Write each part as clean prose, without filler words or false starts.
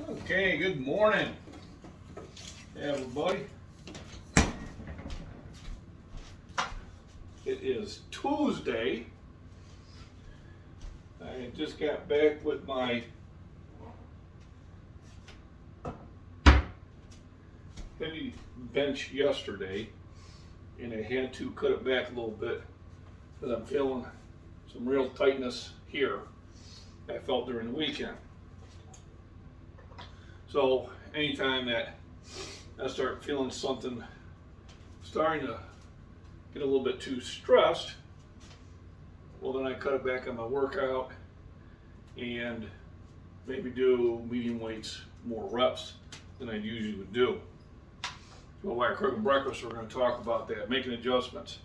Okay, good morning, everybody. It is Tuesday. I just got back with my heavy bench yesterday, and I had to cut it back a little bit because I'm feeling some real tightness here I felt during the weekend. So anytime that I start feeling something starting to get a little bit too stressed, well, then I cut it back on my workout and maybe do medium weights, more reps than I usually would do. So while cooking breakfast, we're going to talk about that, making adjustments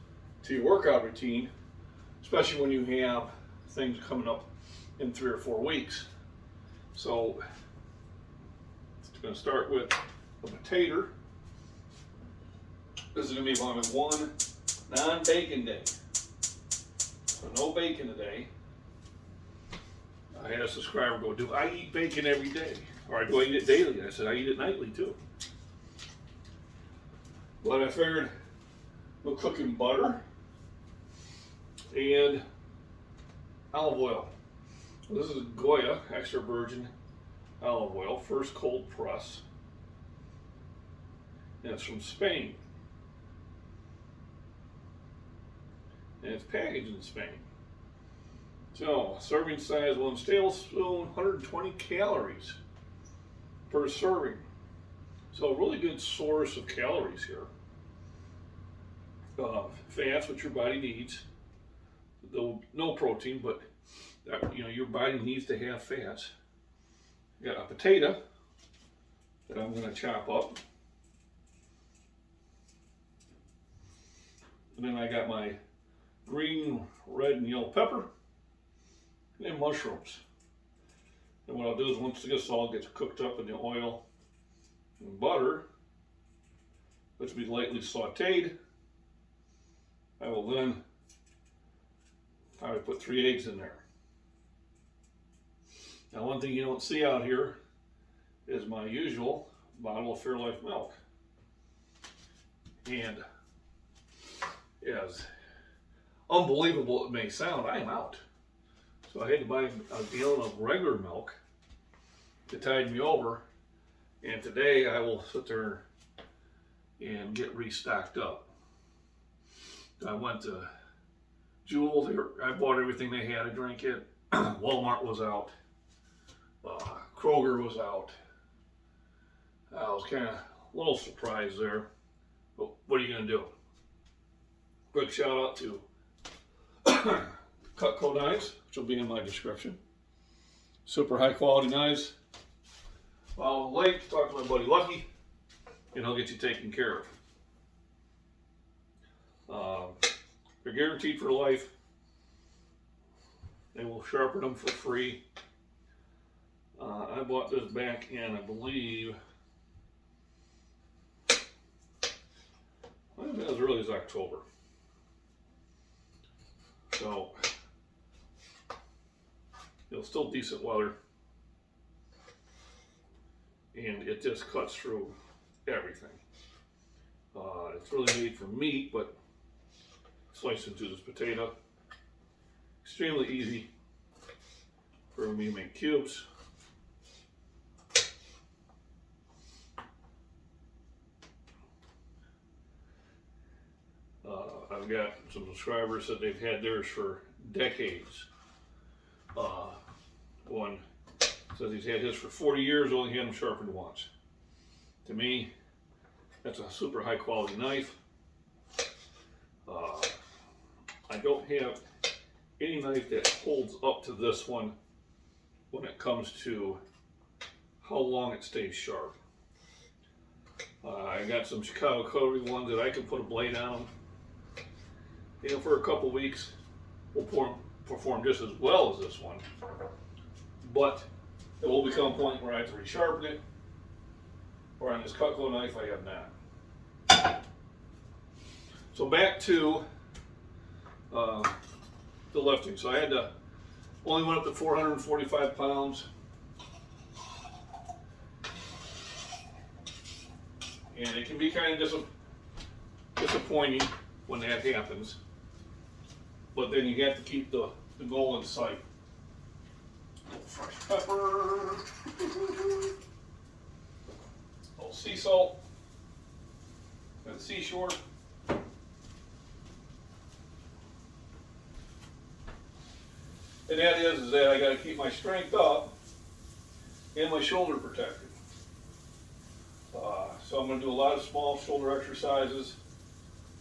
to your workout routine, especially when you have things coming up in 3 or 4 weeks. So it's going to start with a potato. This is going to be my one non-bacon day. So no bacon today. I had a subscriber go, do I eat bacon every day? Or do I eat it daily? And I said, I eat it nightly too. But I figured we'll cook in butter and olive oil. This is Goya extra virgin olive oil, first cold press. And it's from Spain. And it's packaged in Spain. So, serving size 1 tablespoon, 120 calories per serving. So, a really good source of calories here. Fats, which your body needs. Though no protein, but your body needs to have fats. Got a potato that I'm going to chop up. And then I got my green, red, and yellow pepper, and then mushrooms. And what I'll do is once this all gets cooked up in the oil and butter, which will be lightly sauteed, I will then put 3 eggs in there. Now, one thing you don't see out here is my usual bottle of Fairlife milk. And as unbelievable it may sound, I am out. So I had to buy a gallon of regular milk to tide me over. And today I will sit there and get restocked up. I went to Jewel. I bought everything they had to drink it. Walmart was out. Kroger was out. I was kind of a little surprised there. But what are you going to do? Quick shout out to Cutco knives, which will be in my description. Super high quality knives. While I'm late, talk to my buddy Lucky, and he'll get you taken care of. They're guaranteed for life. They will sharpen them for free. I bought this back in, I believe, as early as October. So, it's still decent weather. And it just cuts through everything. It's really made for meat, but sliced into this potato. Extremely easy for me to make cubes. I've got some subscribers that they've had theirs for decades. One says he's had his for 40 years, only had them sharpened once. To me, that's a super high quality knife. I don't have any knife that holds up to this one when it comes to how long it stays sharp. I got some Chicago Cutlery ones that I can put a blade on them. For a couple weeks, will perform just as well as this one. But it will become a point where I have to resharpen it, or on this Cutco knife I have not. So back to the lifting. So I had to only went up to 445 pounds. And it can be kind of disappointing when that happens. But then you have to keep the goal in sight. A little fresh pepper. A little sea salt. And seashore. And that is that I got to keep my strength up and my shoulder protected. So I'm going to do a lot of small shoulder exercises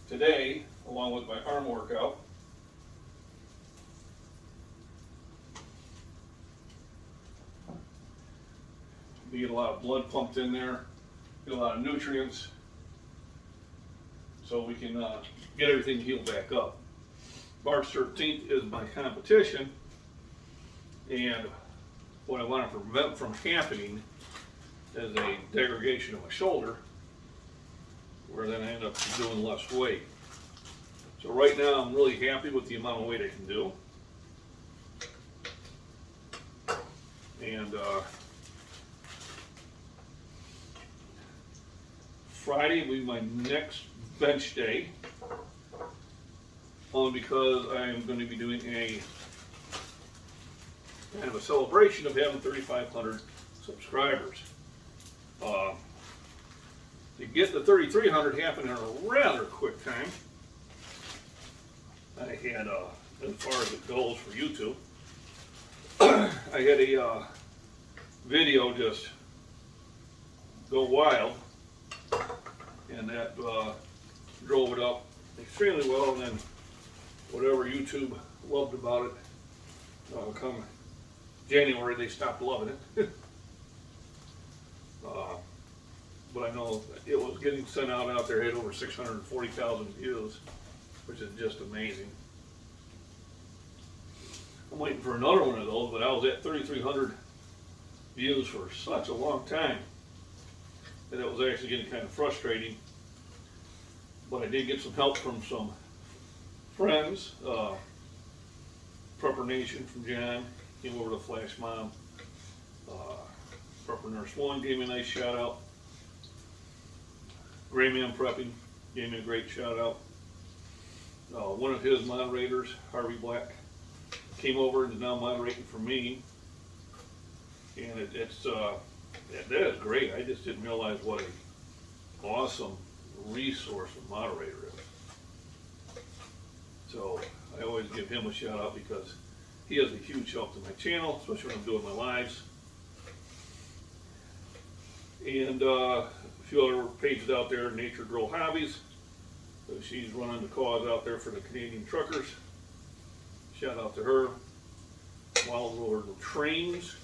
today, along with my arm workout. We get a lot of blood pumped in there, get a lot of nutrients, so we can get everything healed back up. March 13th is my competition, and what I want to prevent from happening is a degradation of my shoulder, where then I end up doing less weight. So right now I'm really happy with the amount of weight I can do. And Friday will be my next bench day, only because I am going to be doing a kind of a celebration of having 3,500 subscribers. To get the 3,300 happen in a rather quick time, I had, as far as it goes for YouTube, I had a video just go wild, and that drove it up extremely well, and then whatever YouTube loved about it, come January they stopped loving it. But I know it was getting sent out there, had over 640,000 views, which is just amazing. I'm waiting for another one of those, but I was at 3,300 views for such a long time that it was actually getting kind of frustrating. But I did get some help from some friends. Prepper Nation from John came over to Flash Mom. Prepper Nurse 1 gave me a nice shout out. Gray Man Prepping gave me a great shout out. One of his moderators, Harvey Black, came over and is now moderating for me. And that is great. I just didn't realize what an awesome resource a moderator is. So I always give him a shout out because he is a huge help to my channel, especially when I'm doing my lives. And a few other pages out there, Nature Girl Hobbies. So she's running the cause out there for the Canadian truckers. Shout out to her. Wild Roller Trains.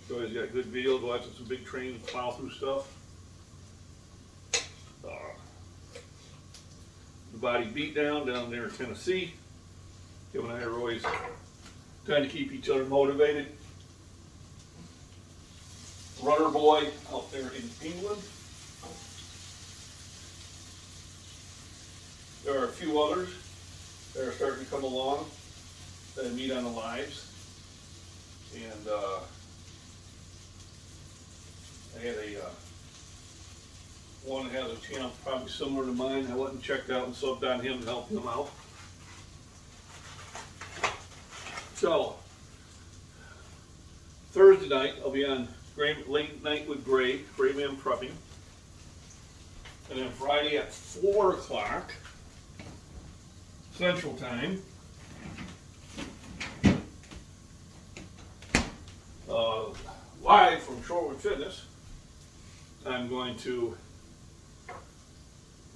She always got good videos watching some big trains plow through stuff. The Body Beatdown down there in Tennessee. Him and I are always trying to keep each other motivated. Runner Boy out there in England. There are a few others that are starting to come along that I meet on the lives. And I had one that has a channel probably similar to mine. I went and checked out and subbed on him to help him out. So, Thursday night I'll be on Late Night with Gray Man Prepping. And then Friday at 4 o'clock Central Time, live from Shorewood Fitness, I'm going to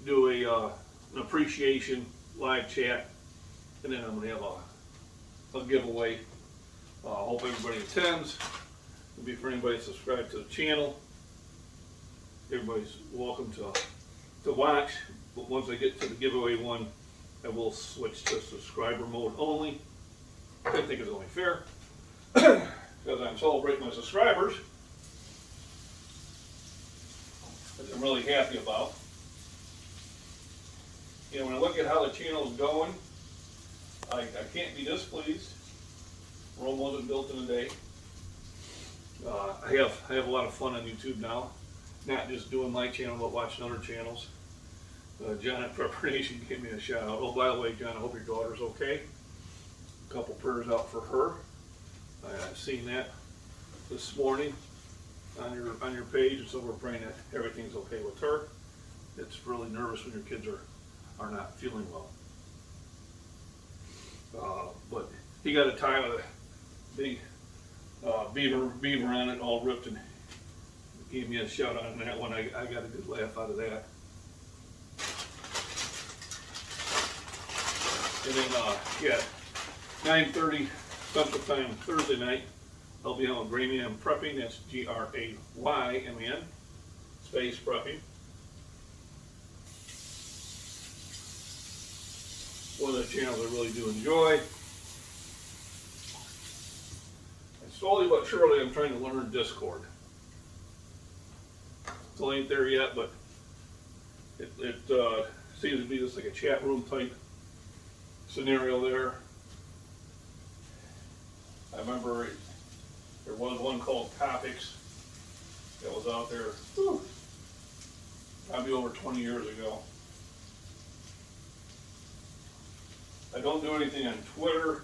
do an appreciation live chat, and then I'm going to have a giveaway. Hope everybody attends. It'll be for anybody subscribed to the channel. Everybody's welcome to watch, but once I get to the giveaway one, I will switch to subscriber mode only. I think it's only fair because I'm celebrating my subscribers, which I'm really happy about. You know, when I look at how the channel is going, I can't be displeased. Rome wasn't built in a day. I have a lot of fun on YouTube now. not just doing my channel, but watching other channels. John at Prepper Nation gave me a shout out. Oh, by the way, John, I hope your daughter's okay. A couple prayers out for her. I've seen that this morning on your page, and so we're praying that everything's okay with her. It's really nervous when your kids are not feeling well. But he got a tie with a big beaver on it, all ripped, and gave me a shout out on that one. I got a good laugh out of that. And then, 9:30 Central Time Thursday night, I'll be on Grayman Prepping. That's Grayman space prepping. One of the channels I really do enjoy. And slowly but surely, I'm trying to learn Discord. Still ain't there yet, but it seems to be just like a chat room type scenario there. I remember there was one called Topics that was out there probably over 20 years ago. I don't do anything on Twitter.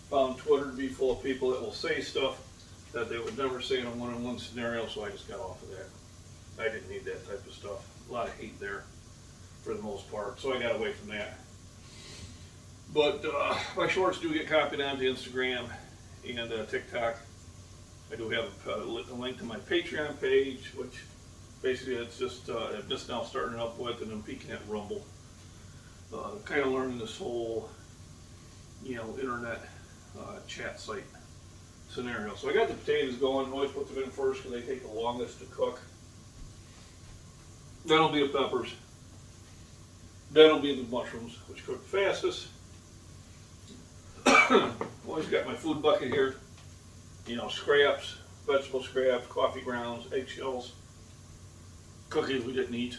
Found Twitter to be full of people that will say stuff that they would never say in a one-on-one scenario, so I just got off of that. I didn't need that type of stuff. A lot of hate there for the most part, so I got away from that. But my shorts do get copied onto Instagram and TikTok. I do have a link to my Patreon page, which basically it's just I'm just now starting up with, and I'm peeking at Rumble. Kind of learning this whole, internet chat site scenario. So I got the potatoes going. Always put them in first because they take the longest to cook. Then will be the peppers. Then will be the mushrooms, which cook the fastest. Always got my food bucket here. Scraps, vegetable scraps, coffee grounds, eggshells, cookies we didn't eat.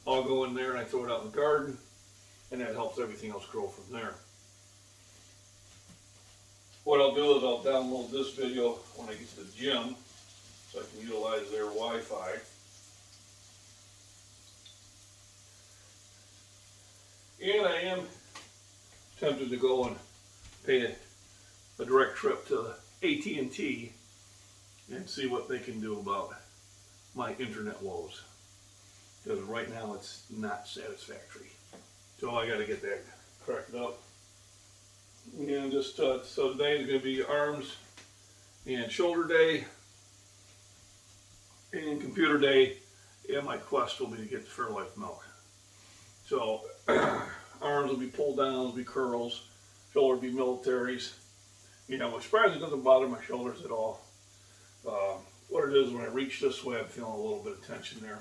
All go in there, and I throw it out in the garden, and that helps everything else grow from there. What I'll do is I'll download this video when I get to the gym, so I can utilize their Wi-Fi. And I am tempted to go and pay a direct trip to AT&T and see what they can do about my internet woes. Because right now it's not satisfactory. So I got to get that corrected up. And just so today is going to be arms and shoulder day, and computer day, and my quest will be to get the Fairlife milk. So arms will be pull downs, will be curls, shoulder will be militaries. Which surprisingly doesn't bother my shoulders at all. What it is, when I reach this way, I'm feeling a little bit of tension there.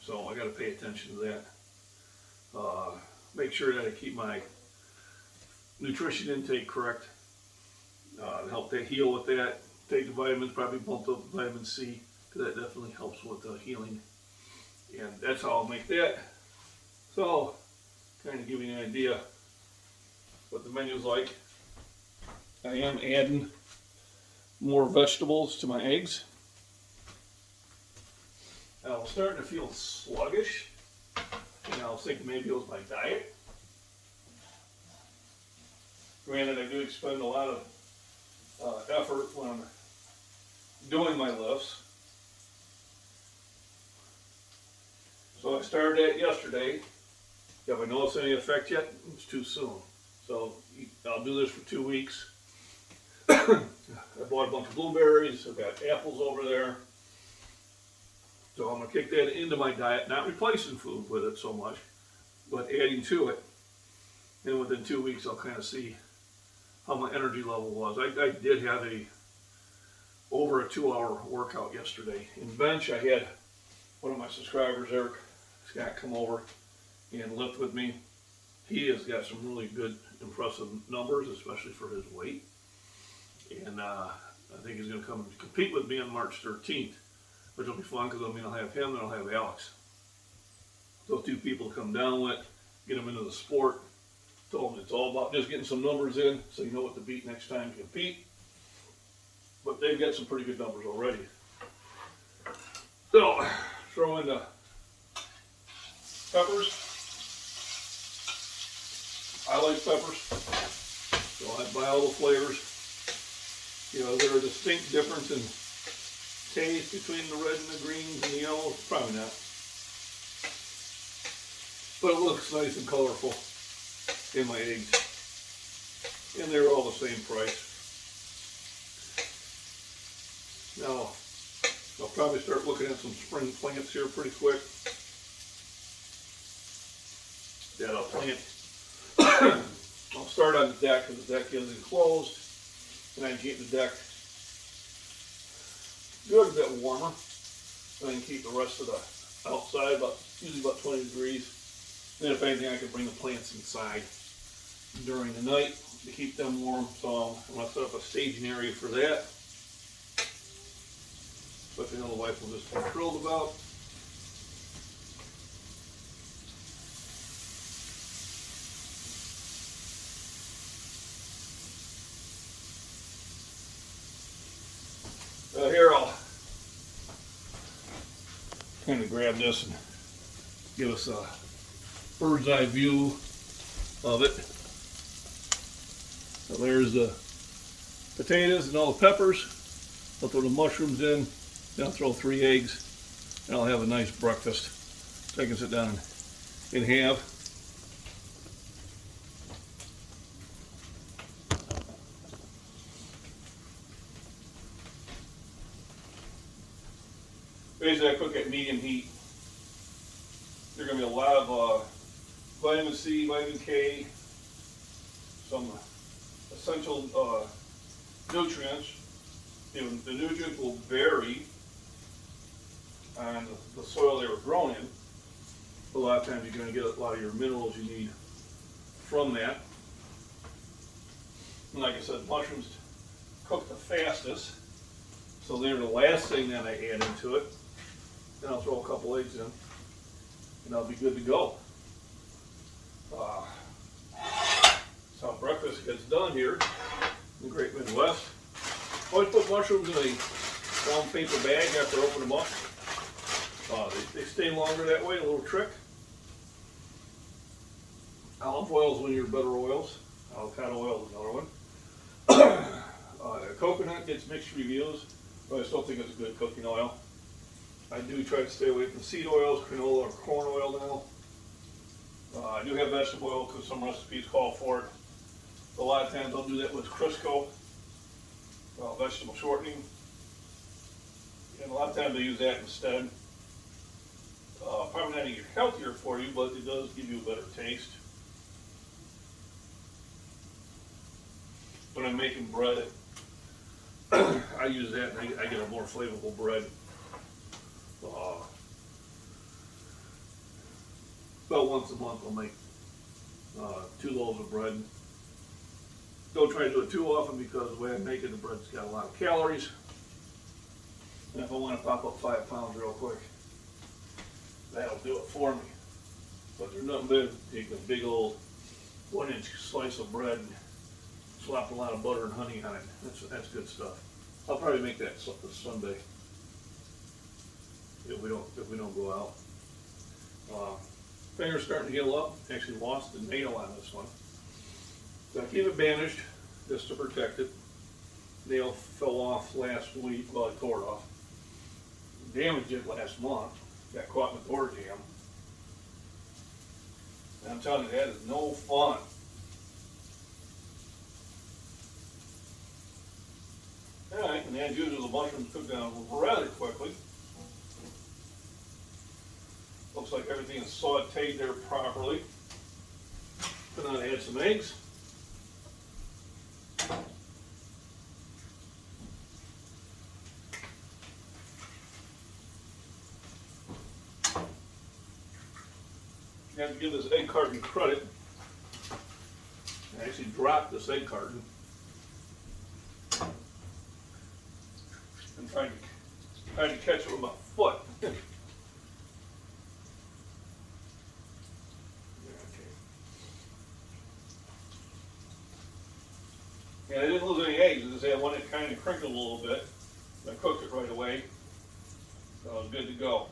So I got to pay attention to that. Make sure that I keep my nutrition intake correct. Help to heal with that. Take the vitamins, probably bump up vitamin C, because that definitely helps with healing. And that's how I'll make that. So, kind of give you an idea what the menu's like. I am adding more vegetables to my eggs. I was starting to feel sluggish. I was thinking maybe it was my diet. Granted, I do expend a lot of effort when I'm doing my lifts. So I started that yesterday. Have I noticed any effect yet? It's too soon. So I'll do this for 2 weeks. I bought a bunch of blueberries. I've got apples over there. So I'm going to kick that into my diet, not replacing food with it so much, but adding to it. And within 2 weeks, I'll kind of see how my energy level was. I did have over a 2-hour workout yesterday. In bench, I had one of my subscribers, Eric Scott, come over and lift with me. He has got some really good, impressive numbers, especially for his weight. And I think he's going to come and compete with me on March 13th, which will be fun because I'll have him and I'll have Alex. So 2 people to come down with, get them into the sport. Told them it's all about just getting some numbers in so you know what to beat next time to compete. But they've got some pretty good numbers already. So, throw in the peppers. I like peppers, so I buy all the flavors. You know, there are distinct difference in taste between the red and the greens and the yellows. Probably not. But it looks nice and colorful in my eggs. And they're all the same price. Now, I'll probably start looking at some spring plants here pretty quick that I'll plant. I'll start on the deck because the deck is enclosed, and I can keep the deck good, a bit warmer, and I can keep the rest of the outside usually about 20 degrees. And if anything, I can bring the plants inside during the night to keep them warm. So I'm going to set up a staging area for that, which I know the wife will just be thrilled about. Here I'll kind of grab this and give us a bird's eye view of it. So there's the potatoes and all the peppers. I'll throw the mushrooms in, then I'll throw 3 eggs, and I'll have a nice breakfast. So I can sit down and have. Basically, I cook at medium heat. There's going to be a lot of vitamin C, vitamin K, some essential nutrients. The nutrients will vary on the soil they were grown in. A lot of times you're going to get a lot of your minerals you need from that. And like I said, mushrooms cook the fastest, so they're the last thing that I add into it. Then I'll throw a couple eggs in, and I'll be good to go. That's how breakfast gets done here in the Great Midwest. Always put mushrooms in a brown paper bag after I open them up. They stay longer that way, a little trick. Olive oil is one of your better oils. Avocado oil is another one. Coconut gets mixed reviews, but I still think it's a good cooking oil. I do try to stay away from seed oils, canola or corn oil now. I do have vegetable oil because some recipes call for it. A lot of times I'll do that with Crisco, vegetable shortening. And a lot of times I use that instead. Probably not any healthier for you, but it does give you a better taste. When I'm making bread, I use that and I get a more flavorful bread. About once a month I'll make 2 loaves of bread. Don't try to do it too often because the way I make it, the bread's got a lot of calories. And if I want to pop up 5 pounds real quick, that'll do it for me. But there's nothing better than take a big old 1-inch slice of bread and slap a lot of butter and honey on it. That's good stuff. I'll probably make that this Sunday if we don't go out. Finger's starting to heal up. Actually lost the nail on this one. So I keep it bandaged just to protect it. Nail fell off last week. Well, I tore it off. Damaged it last month. Got caught in the door jam. And I'm telling you, that is no fun. Alright, and as usual, the mushrooms cook down rather quickly. Looks like everything is sauteed there properly. Then I'll add some eggs. You have to give this egg carton credit. I actually dropped this egg carton. I'm trying to catch it with my foot. And I didn't lose any eggs. I just had one that kind of crinkled a little bit. I cooked it right away. So it's good to go.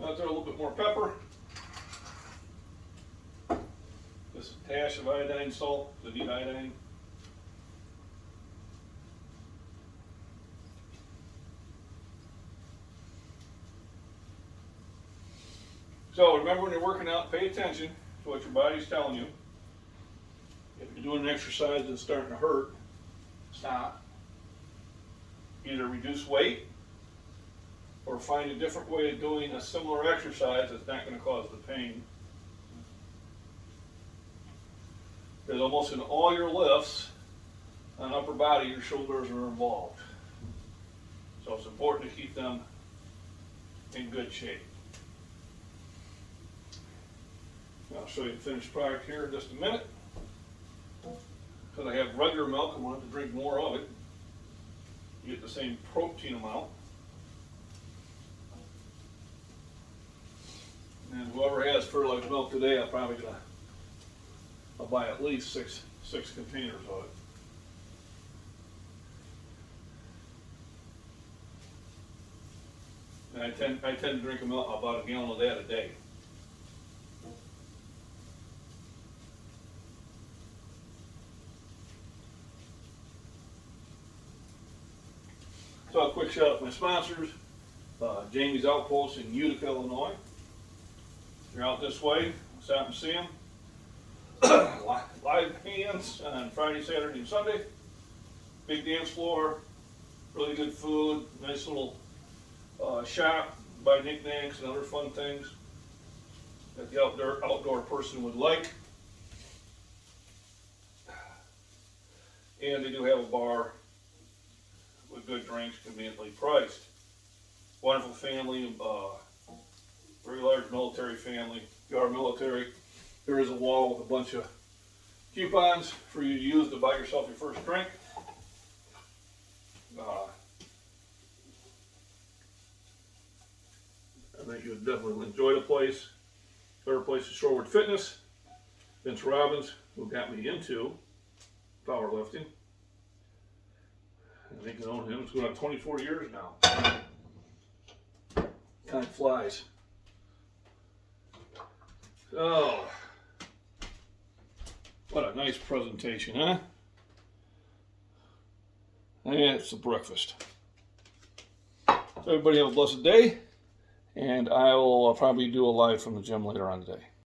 I'll throw a little bit more pepper. Just a dash of iodine salt, the neat iodine. So remember, when you're working out, pay attention to what your body's telling you. If you're doing an exercise that's starting to hurt, stop. Either reduce weight or find a different way of doing a similar exercise that's not going to cause the pain. Because almost in all your lifts on upper body, your shoulders are involved. So it's important to keep them in good shape. I'll show you the finished product here in just a minute. Because I have regular milk, I wanted to drink more of it. You get the same protein amount. And whoever has fertilized milk today, I'll buy at least six containers of it. And I tend to drink about a gallon of that a day. So a quick shout out to my sponsors, Jamie's Outpost in Utica, Illinois. If you're out this way, stop and see them. Live hands on Friday, Saturday, and Sunday. Big dance floor, really good food, nice little shop, buy knickknacks and other fun things that the outdoor person would like. And they do have a bar with good drinks, conveniently priced. Wonderful family, very large military family. If you are military, there is a wall with a bunch of coupons for you to use to buy yourself your first drink. I think you would definitely enjoy the place. Third place is Shorewood Fitness. Vince Robbins, who got me into powerlifting. I think I've known him, it's going on 24 years now. Time flies. Oh, what a nice presentation, huh? And it's a breakfast. So everybody have a blessed day, and I will probably do a live from the gym later on today.